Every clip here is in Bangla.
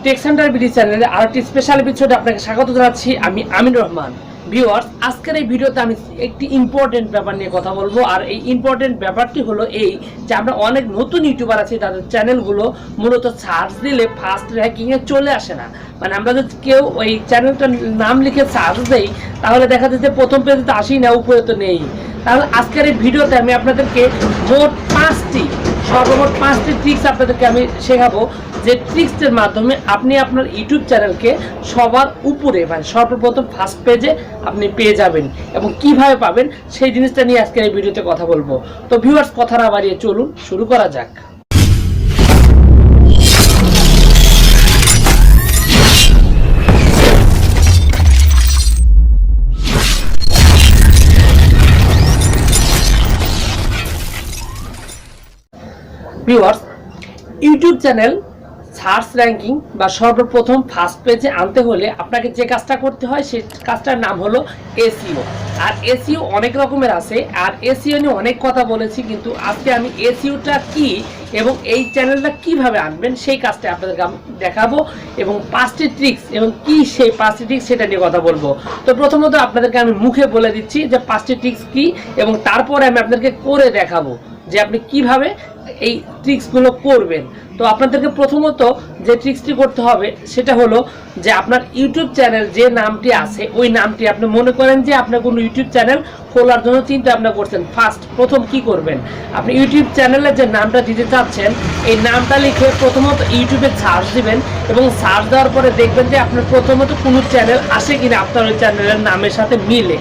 টেক সেন্টার বিডি চ্যানেলে আরেকটি স্পেশাল এপিসোডে আপনাকে স্বাগত জানাচ্ছি। আমি আমিনুর রহমান। ভিউয়ার্স, আজকের এই ভিডিওতে আমি একটি ইম্পর্টেন্ট ব্যাপার নিয়ে কথা বলবো। আর এই ইম্পর্টেন্ট ব্যাপারটি হলো এই যে আমরা অনেক নতুন ইউটিউবার আছে, তাদের চ্যানেলগুলো মূলত সার্চ দিলে ফার্স্ট র্যাঙ্কিংয়ে চলে আসে না। মানে আমরা যদি কেউ ওই চ্যানেলটার নাম লিখে সার্চ দেই তাহলে দেখা যাচ্ছে প্রথম পেজে তো আসেই না, উপরে তো নেই। তাহলে আজকের এই ভিডিওতে আমি আপনাদেরকে সর্বমোট পাঁচটি ট্রিক্স আপনাদেরকে আমি শেখাবো, যে ট্রিক্সের মাধ্যমে আপনি আপনার ইউটিউব চ্যানেলকে সবার উপরে মানে সর্বপ্রথম ফার্স্ট পেজে আপনি পেয়ে যাবেন। এবং কিভাবে পাবেন সেই জিনিসটা নিয়ে আজকের এই ভিডিওতে কথা বলবো। তো ভিউয়ার্স, কথা না বাড়িয়ে চলুন শুরু করা যাক। Viewers, YouTube channel search ranking বা সর্বপ্রথম ফার্স্ট পেজে আনতে হলে আপনাকে যে কাজটা করতে হয় সেই কাজটার নাম হলো এসইও। আর এসইও অনেক রকমের আছে, আর এসইও নিয়ে অনেক কথা বলেছি, কিন্তু আজকে আমি এসইওটা কি এবং এই চ্যানেলটা কিভাবে আনবেন সেই কাজটা আপনাদেরকে আমি দেখাবো, এবং পাঁচটি ট্রিক্স এবং কি সেই পাঁচটি ট্রিক্স সেটা নিয়ে কথা বলবো। তো প্রথমত আপনাদেরকে আমি মুখে বলে দিচ্ছি যে পাঁচটি ট্রিক্স কি, এবং তারপরে আমি আপনাদেরকে করে দেখাবো যে আপনি কিভাবে এই ট্রিক্সগুলো করবেন। তো আপনাদেরকে প্রথমত যে ট্রিক্সটি করতে হবে সেটা হলো যে আপনার ইউটিউব চ্যানেল যে নামটি আছে ওই নামটি আপনি মনে করেন যে আপনার কোনো ইউটিউব চ্যানেল খোলার জন্য চিন্তা ভাবনা করছেন। প্রথম কি করবেন, আপনি ইউটিউব চ্যানেলে যে নামটা দিতে চাচ্ছেন এই নামটা লিখে প্রথমত ইউটিউবে সার্চ দিবেন, এবং সার্চ দেওয়ার পরে দেখবেন যে আপনার প্রথমত কোনো চ্যানেল আসে কিনা আপনার ওই চ্যানেলের নামের সাথে মিলে।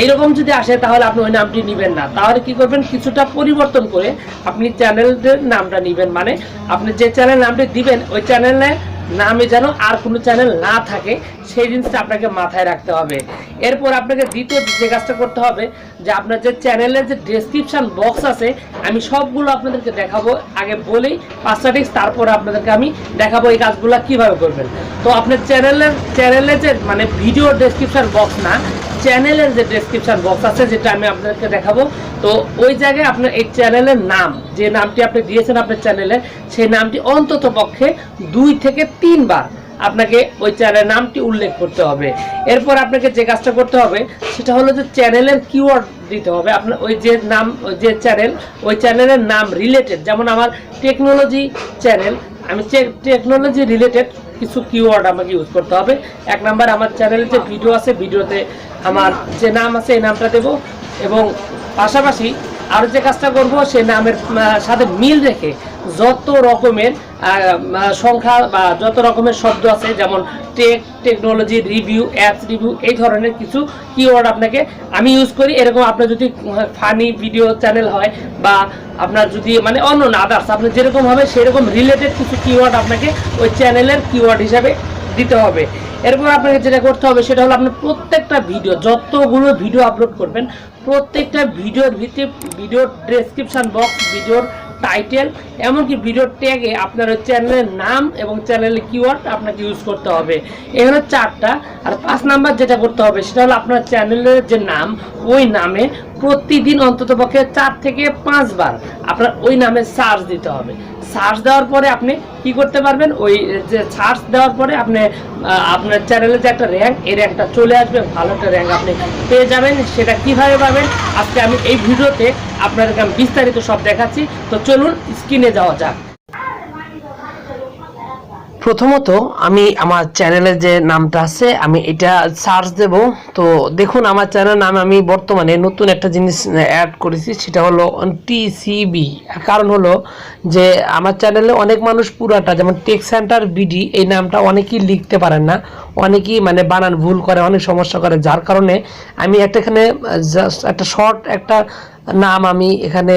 এইরকম যদি আসে তাহলে আপনি ওই নামটি নেবেন না, তাহলে কি করবেন কিছুটা পরিবর্তন করে আপনি চ্যানেলের নামটা নেবেন। মানে আপনি যে চ্যানেল নামটি দিবেন ওই চ্যানেলের নামে যেন আর কোনো চ্যানেল না থাকে সেই জিনিসটা আপনাকে মাথায় রাখতে হবে। এরপর আপনাকে দ্বিতীয় যে কাজটা করতে হবে যে আপনার যে চ্যানেলের যে ডেসক্রিপশন বক্স আছে আমি সবগুলো আপনাদেরকে দেখাবো, আগে বলেই পাঁচটা ট্রিক্স, তারপরে আপনাদেরকে আমি দেখাবো এই কাজগুলো কিভাবে করবেন। তো আপনার চ্যানেলের যে মানে ভিডিও ডেসক্রিপশন বক্স না, চ্যানেলের যে ডেসক্রিপশন বক্স আছে যেটা আমি আপনাদেরকে দেখাবো, তো ওই জায়গায় আপনার এই চ্যানেলের নাম যে নামটি আপনি দিয়েছেন আপনার চ্যানেলে সেই নামটি অন্তত পক্ষে 2 থেকে 3 বার আপনাকে ওই চ্যানেলের নামটি উল্লেখ করতে হবে। এরপর আপনাকে যে কাজটা করতে হবে সেটা হলো যে চ্যানেলের কিওয়ার্ড দিতে হবে। আপনার ওই যে নাম যে চ্যানেল ওই চ্যানেলের নাম রিলেটেড, যেমন আমার টেকনোলজি চ্যানেল, আমি টেকনোলজি রিলেটেড কিছু কিওয়ার্ড আমাকে ইউজ করতে হবে। 1 নাম্বার আমার চ্যানেলে যে ভিডিও আছে ভিডিওতে আমার যে নাম আছে এই নামটা দেব, এবং পাশাপাশি আর যে কাজটা করব সেই নামের সাথে মিল রেখে যত রকমের সংখ্যা বা যত রকমের শব্দ আছে, যেমন টেকনোলজি রিভিউ, অ্যাপস রিভিউ, এই ধরনের কিছু কিওয়ার্ড আপনাকে আমি ইউজ করি। এরকম আপনার যদি ফানি ভিডিও চ্যানেল হয় বা আপনার যদি মানে অন্য আদার্স আপনার যেরকম হবে সেরকম রিলেটেড কিছু কিওয়ার্ড আপনাকে ওই চ্যানেলের কিওয়ার্ড হিসাবে দিতে হবে। এরপর আপনাকে যেটা করতে হবে সেটা হলো আপনার প্রত্যেকটা ভিডিও, যতগুলো ভিডিও আপলোড করবেন প্রত্যেকটা ভিডিওর ভিতরে ভিডিওর ডেসক্রিপশন বক্স, ভিডিওর টাইটেল, এমনকি ভিডিওর ট্যাগে আপনার ওই চ্যানেলের নাম এবং চ্যানেলের কিওয়ার্ড আপনাকে ইউজ করতে হবে। এখানে 4টা। আর 5 নাম্বার যেটা করতে হবে সেটা হলো আপনার চ্যানেলের যে নাম ওই নামে প্রতিদিন অন্ততপক্ষে 4 থেকে 5 বার আপনার ওই নামে সার্চ দিতে হবে। সার্চ দেওয়ার পরে আপনি কি করতে পারবেন, ওই যে সার্চ দেওয়ার পরে আপনি আপনার চ্যানেলের যে একটা র্যাঙ্ক, এই র্যাঙ্কটা চলে আসবে, ভালো একটা র্যাঙ্ক আপনি পেয়ে যাবেন। সেটা কিভাবে পাবেন আজকে আমি এই ভিডিওতে আপনাদেরকে আমি বিস্তারিত সব দেখাচ্ছি। তো চলুন স্ক্রিনে যাওয়া যাক। প্রথমত আমি আমার চ্যানেলের যে নামটা আছে আমি এটা সার্চ দেব। তো দেখুন আমার চ্যানেলের নামে আমি বর্তমানে নতুন একটা জিনিস অ্যাড করেছি, সেটা হলো টিসিবি। কারণ হলো যে আমার চ্যানেলে অনেক মানুষ পুরাটা যেমন টেক সেন্টার বিডি এই নামটা অনেকেই লিখতে পারেন না, অনেকেই মানে বানান ভুল করে, অনেক সমস্যা করে, যার কারণে আমি এখানে জাস্ট একটা শর্ট একটা নাম আমি এখানে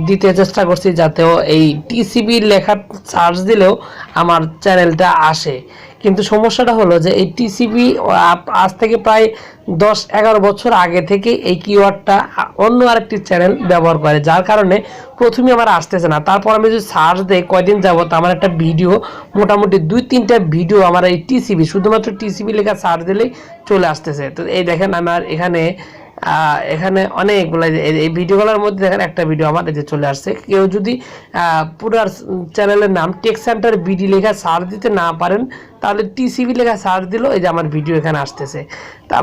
দিতে চেষ্টা করছি যাতেও এই টিসিবি লেখা সার্চ দিলেও আমার চ্যানেলটা আসে। কিন্তু সমস্যাটা হলো যে এই টিসিবি আজ থেকে প্রায় 10-11 বছর আগে থেকে এই কিওয়ার্ডটা অন্য আরেকটি চ্যানেল ব্যবহার করে, যার কারণে প্রথমে আমার আসতেছে না। তারপর আমি যদি সার্চ দিই কয়দিন যাবত আমার একটা ভিডিও মোটামুটি 2-3টা ভিডিও আমার এই টিসিবি শুধুমাত্র টিসিবি লেখা সার্চ দিলেই চলে আসতেছে। তো এই দেখেন আমার এখানে এখানে অনেকগুলো এই ভিডিওগুলোর মধ্যে দেখেন একটা ভিডিও আমার এই যে চলে আসছে। কেউ যদি পুরো চ্যানেলের নাম টেক সেন্টার বিডি লেখা সার্চ দিতে না পারেন তাহলে টিসিবি লেখা সার্চ দিলো এই যে আমার ভিডিও এখানে আসতেছে।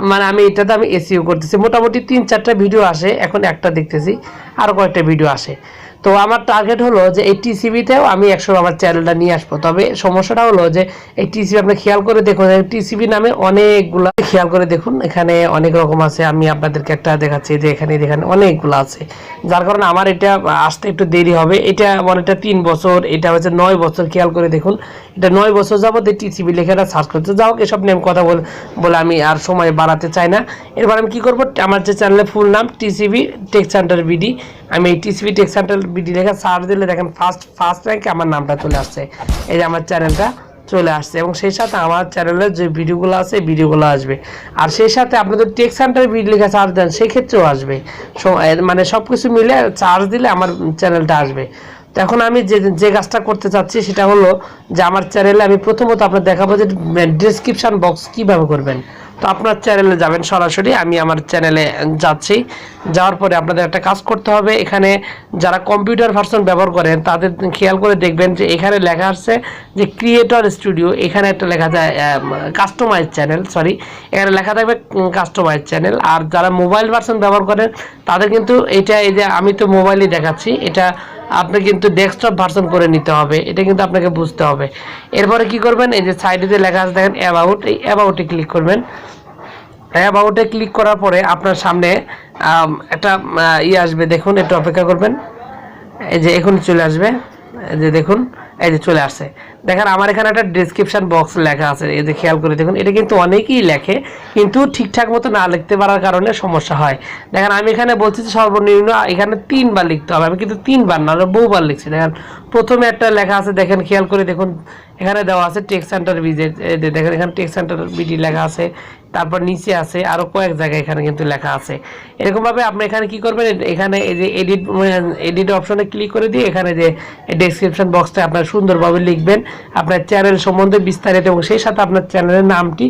মানে আমি এটাতে আমি এসইও করতেছি, মোটামুটি 3-4টা ভিডিও আসে, এখন একটা দেখতেছি, আরও কয়েকটা ভিডিও আসে। তো আমার টার্গেট হলো যে এই টিসিবিতেও আমি 100 আমার চ্যানেলটা নিয়ে আসবো। তবে সমস্যাটা হলো যে এই টিসিবি আপনি খেয়াল করে দেখুন, টিসিবি নামে অনেকগুলো, খেয়াল করে দেখুন এখানে অনেক রকম আছে। আমি আপনাদেরকে একটা দেখাচ্ছি যে এখানে দেখেন অনেকগুলো আছে, যার কারণে আমার এটা আসতে একটু দেরি হবে। এটা আমার এটা 3 বছর, এটা হচ্ছে 9 বছর। খেয়াল করে দেখুন এটা 9 বছর যাবত এই টিসিবি লেখাটা সার্চ করতে। যাও এসব নিয়ে কথা বলে আমি আর সময় বাড়াতে চাই না। এরপর আমি কি করব, আমার যে চ্যানেলের ফুল নাম টিসিবি টেক সেন্টার বিডি, আমি এই টিসিবি টেক সেন্টার বিডি লেখা সার্চ দিলে দেখেন ফার্স্ট র্যাঙ্কে আমার নামটা চলে আসছে, এই যে আমার চ্যানেলটা চলে আসছে। এবং সেই সাথে আমার চ্যানেলের যে ভিডিওগুলো আছে ভিডিওগুলো আসবে। আর সেই সাথে আপনাদের টেক সেন্টার বিডি লেখা সার্চ দেন সেই ক্ষেত্রেও আসবে। মানে সব কিছু মিলে সার্চ দিলে আমার চ্যানেলটা আসবে। তো এখন আমি যে কাজটা করতে চাচ্ছি সেটা হলো যে আমার চ্যানেলে আমি প্রথমত আপনার দেখাবো যে ডেসক্রিপশন বক্স কীভাবে করবেন। তো আপনার চ্যানেলে যাবেন সরাসরি, আমি আমার চ্যানেলে যাচ্ছি। যাওয়ার পরে আপনাদের একটা কাজ করতে হবে, এখানে যারা কম্পিউটার ভার্সন ব্যবহার করেন তাদের খেয়াল করে দেখবেন যে এখানে লেখা আছে যে ক্রিয়েটর স্টুডিও, এখানে একটা লেখা যায় কাস্টমাইজ চ্যানেল, সরি এখানে লেখা থাকবে কাস্টমাইজ চ্যানেল। আর যারা মোবাইল ভার্সন ব্যবহার করেন তাদের কিন্তু এটা, এই যে আমি তো মোবাইলেই দেখাচ্ছি, এটা আপনি কিন্তু ডেস্কটপ ভার্সন করে নিতে হবে, এটা কিন্তু আপনাকে বুঝতে হবে। এরপরে কি করবেন, এই যে সাইডে যে লেখা আছে দেখেন অ্যাবাউট, এই অ্যাবাউটে ক্লিক করবেন। অ্যাবাউটে ক্লিক করার পরে আপনার সামনে একটা আসবে, দেখুন একটু অপেক্ষা করবেন, এই যে এখন চলে আসবে, এই যে দেখুন এই যে চলে আসছে। দেখেন আমার এখানে একটা ডেসক্রিপশন বক্স লেখা আছে, এই যে খেয়াল করে দেখুন, এটা কিন্তু অনেকেই লেখে কিন্তু ঠিকঠাক মতো না লিখতে পারার কারণে সমস্যা হয়। দেখেন আমি এখানে বলছি যে সর্বনিম্ন এখানে 3 বার লিখতে হবে, আমি কিন্তু 3 বার না বহুবার লিখছি। দেখেন প্রথমে একটা লেখা আছে, দেখেন খেয়াল করে দেখুন এখানে দেওয়া আছে টেক সেন্টার বিডি, দেখেন এখানে টেক সেন্টার বিডি লেখা আছে, তারপর নিচে আছে আরো কয়েক জায়গায় এখানে কিন্তু লেখা আছে। এরকম ভাবে আপনি এখানে কি করবেন, এখানে এই যে এডিট অপশনে ক্লিক করে দিয়ে এখানে যে ডেসক্রিপশন বক্সটা আপনার সুন্দরভাবে লিখবেন আপনার চ্যানেল সম্বন্ধে বিস্তারিত, এবং সেই সাথে আপনার চ্যানেলের নামটি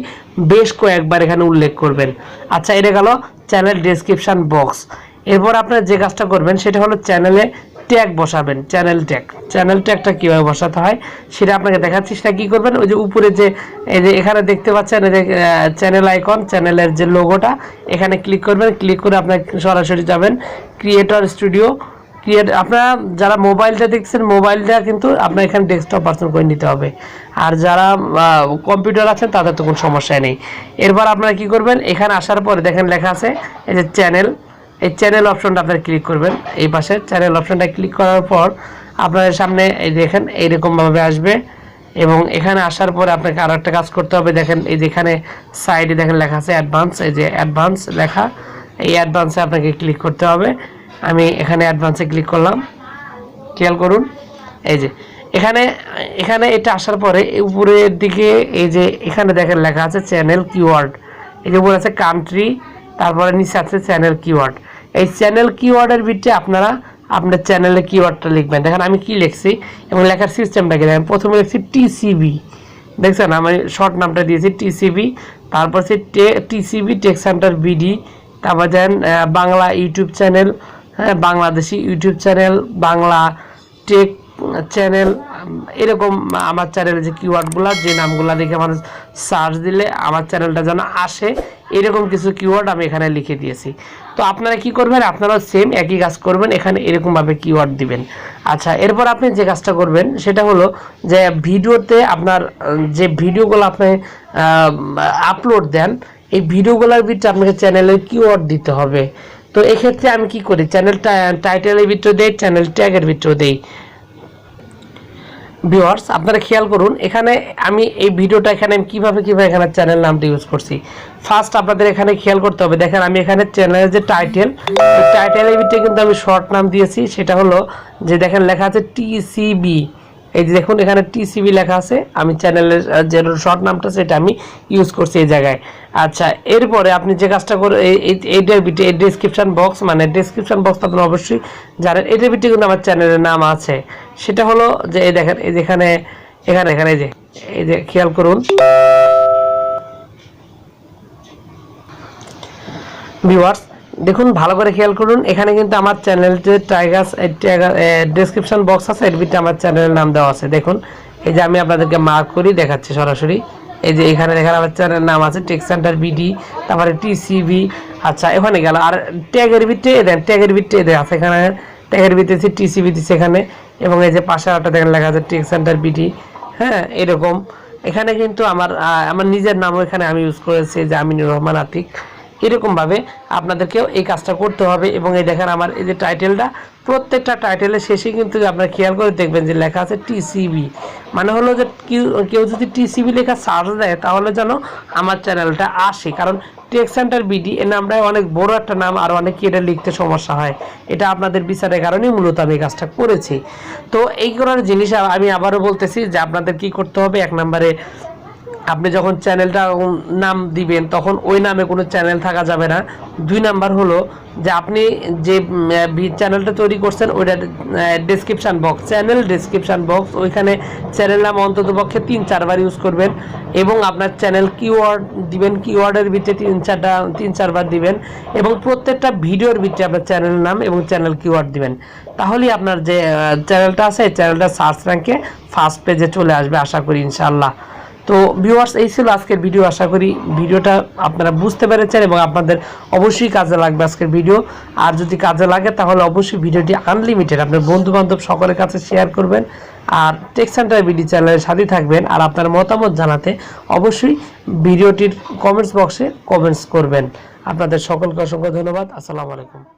বেশ কয়েকবার এখানে উল্লেখ করবেন। আচ্ছা, এটা গেল চ্যানেল ডেসক্রিপশন বক্স। এরপর আপনার যে কাজটা করবেন সেটা হলো চ্যানেলে ট্যাগ বসাবেন। চ্যানেল ট্যাগটা কীভাবে বসাতে হয় সেটা আপনাকে দেখাচ্ছি। সেটা কী করবেন, ওই যে উপরে যে এই যে এখানে দেখতে পাচ্ছেন এই যে চ্যানেল আইকন, চ্যানেলের যে লোগোটা, এখানে ক্লিক করবেন। ক্লিক করে আপনার সরাসরি যাবেন ক্রিয়েটর স্টুডিও। আপনারা যারা মোবাইলটা দেখছেন, মোবাইলটা কিন্তু আপনার এখানে ডেস্কটপ ভার্সন করে নিতে হবে। আর যারা কম্পিউটার আছেন তাদের তো কোনো সমস্যা নেই। এরপর আপনারা কি করবেন, এখানে আসার পরে দেখেন লেখা আছে এই যে চ্যানেল, এই চ্যানেল অপশনটা আপনারা ক্লিক করবেন। এই পাশে চ্যানেল অপশনটা ক্লিক করার পর আপনাদের সামনে এই দেখেন এইরকমভাবে আসবে, এবং এখানে আসার পরে আপনাকে আরও একটা কাজ করতে হবে। দেখেন এই যেখানে সাইডে দেখেন লেখা আছে অ্যাডভান্স, এই যে অ্যাডভান্স লেখা, এই অ্যাডভান্সে আপনাকে ক্লিক করতে হবে। আমি এখানে অ্যাডভান্সে ক্লিক করলাম, খেয়াল করুন এই যে এখানে এটা আসার পরে উপরের দিকে এই যে এখানে দেখেন লেখা আছে চ্যানেল কিওয়ার্ড, এই যে উপরে আছে কান্ট্রি, তারপরে নিচে আছে চ্যানেল কিওয়ার্ড। এই চ্যানেল কিওয়ার্ডের ভিতরে আপনারা আপনার চ্যানেলে কিওয়ার্ডটা লিখবেন। দেখেন আমি কি লিখছি এবং লেখার সিস্টেমটাকে দেখেন। প্রথমে লিখছি টিসিবি, দেখছেন আমি শর্ট নামটা দিয়েছি টিসিবি, তারপর হচ্ছে টিসিবি টেক সেন্টার বিডি, তারপর দেন বাংলা ইউটিউব চ্যানেল, হ্যাঁ Bangladeshi YouTube channel, Bangla take channel, এরকম আমার চ্যানেলে যে কিওয়ার্ডগুলো, যে নামগুলো দেখে মানুষ সার্চ দিলে আমার চ্যানেলটা যেন আসে, এরকম কিছু কিওয়ার্ড আমি এখানে লিখে দিয়েছি। তো আপনারা কি করবেন, আপনারা সেম একই কাজ করবেন, এখানে এরকমভাবে কিওয়ার্ড দিবেন। আচ্ছা, এরপর আপনি যে কাজটা করবেন সেটা হলো যে ভিডিওতে আপনার যে ভিডিওগুলো আপনি আপলোড দেন, এই ভিডিওগুলোর ভিতরে আপনাকে চ্যানেলের কিওয়ার্ড দিতে হবে। তো এক্ষেত্রে আমি কি করি, চ্যানেল টাইটেলের ভিতরে দেই, চ্যানেল ট্যাগের ভিতরে দেই। ভিউয়ার্স আপনারা খেয়াল করুন, এখানে আমি এই ভিডিওটা এখানে আমি কিভাবে এখানে চ্যানেল নামটা ইউজ করছি। ফার্স্ট আপনাদের এখানে খেয়াল করতে হবে, দেখেন আমি এখানে চ্যানেলের যে টাইটেলের ভিতরে কিন্তু আমি শর্ট নাম দিয়েছি, সেটা হলো যে দেখেন লেখা আছে টিসিবি, এই যে দেখুন এখানে টিসিবি লেখা আছে, আমি চ্যানেলের যে শর্ট নামটা সেটা আমি ইউজ করছি এই জায়গায়। আচ্ছা, এরপরে আপনি যে কাজটা করে এইটার ভিতরে এই ডেসক্রিপশন বক্স, মানে ডেসক্রিপশন বক্স আপনারা অবশ্যই জানেন, এটার ভিতরে কিন্তু আমার চ্যানেলের নাম আছে। সেটা হলো যে এই দেখেন এই যেখানে এখানে এই যে খেয়াল করুন ভিউয়ার্স, দেখুন ভালো করে খেয়াল করুন, এখানে কিন্তু আমার চ্যানেলতে টাইগার ডেসক্রিপশন বক্স আছে, এর ভিতরে আমার চ্যানেলের নাম দেওয়া আছে। দেখুন এই যে আমি আপনাদেরকে মার্ক করি দেখাচ্ছি সরাসরি। এই যে এখানে দেখেন আমার চ্যানেলের নাম আছে টেক সেন্টার বিডি, তারপরে টিসিবি। আচ্ছা ওখানে গেল, আর ট্যাগের ভিতরে দেন, ট্যাগের ভিতরে আছে এখানে ট্যাগের ভিতরে টিসিবি দিচ্ছে এখানে, এবং এই যে পাশে একটা দেখেন লেখা আছে টেক সেন্টার বিডি। হ্যাঁ এরকম এখানে কিন্তু আমার নিজের নামও এখানে আমি ইউজ করেছি যে আমিনুর রহমান আতিক। এরকমভাবে আপনাদেরকেও এই কাজটা করতে হবে। এবং এই দেখেন আমার এই যে টাইটেলটা, প্রত্যেকটা টাইটেলের শেষে কিন্তু আপনারা খেয়াল করে দেখবেন যে লেখা আছে টিসিবি, মানে হলো যে কেউ যদি টিসিবি লেখা সার্চ দেয় তাহলে যেন আমার চ্যানেলটা আসে। কারণ টেক সেন্টার বিডি এর নামটা অনেক বড় একটা নাম, আর অনেকে এটা লিখতে সমস্যা হয়। এটা আপনাদের বিচারের কারণেই মূলত আমি এই কাজটা করেছি। তো এই করার জিনিস আমি আবারও বলতেছি যে আপনাদের কি করতে হবে, এক নম্বরে আপনি যখন চ্যানেলটা নাম দিবেন তখন ওই নামে কোনো চ্যানেল থাকা যাবে না। 2 নাম্বার হলো যে আপনি যে চ্যানেলটা তৈরি করছেন ওইটা description box, channel description box, ওইখানে চ্যানেল নাম অন্ততপক্ষে 3-4 বার ইউজ করবেন। এবং আপনার চ্যানেল কিওয়ার্ড দিবেন, কিওয়ার্ডের ভিতরে 3-4 বার দিবেন। এবং প্রত্যেকটা ভিডিওর ভিতরে আপনার চ্যানেল নাম এবং চ্যানেল কিওয়ার্ড দিবেন। তাহলেই আপনার যে চ্যানেলটা আছে চ্যানেলটা সার্চ র্যাঙ্কে ফার্স্ট পেজে চলে আসবে আশা করি ইনশাআল্লাহ। তো ভিউয়ার্স এই ছিল আজকের ভিডিও, আশা করি ভিডিওটা আপনারা বুঝতে পেরেছেন এবং আপনাদের অবশ্যই কাজে লাগবে আজকের ভিডিও। আর যদি কাজে লাগে তাহলে অবশ্যই ভিডিওটি আনলিমিটেড আপনার বন্ধু বান্ধব সকলের কাছে শেয়ার করবেন। আর টেক সেন্টার বিডি চ্যানেলের সাথে থাকবেন। আর আপনার মতামত জানাতে অবশ্যই ভিডিওটির কমেন্টস বক্সে কমেন্টস করবেন। আপনাদের সকলকে অসংখ্য ধন্যবাদ। আসসালামু আলাইকুম।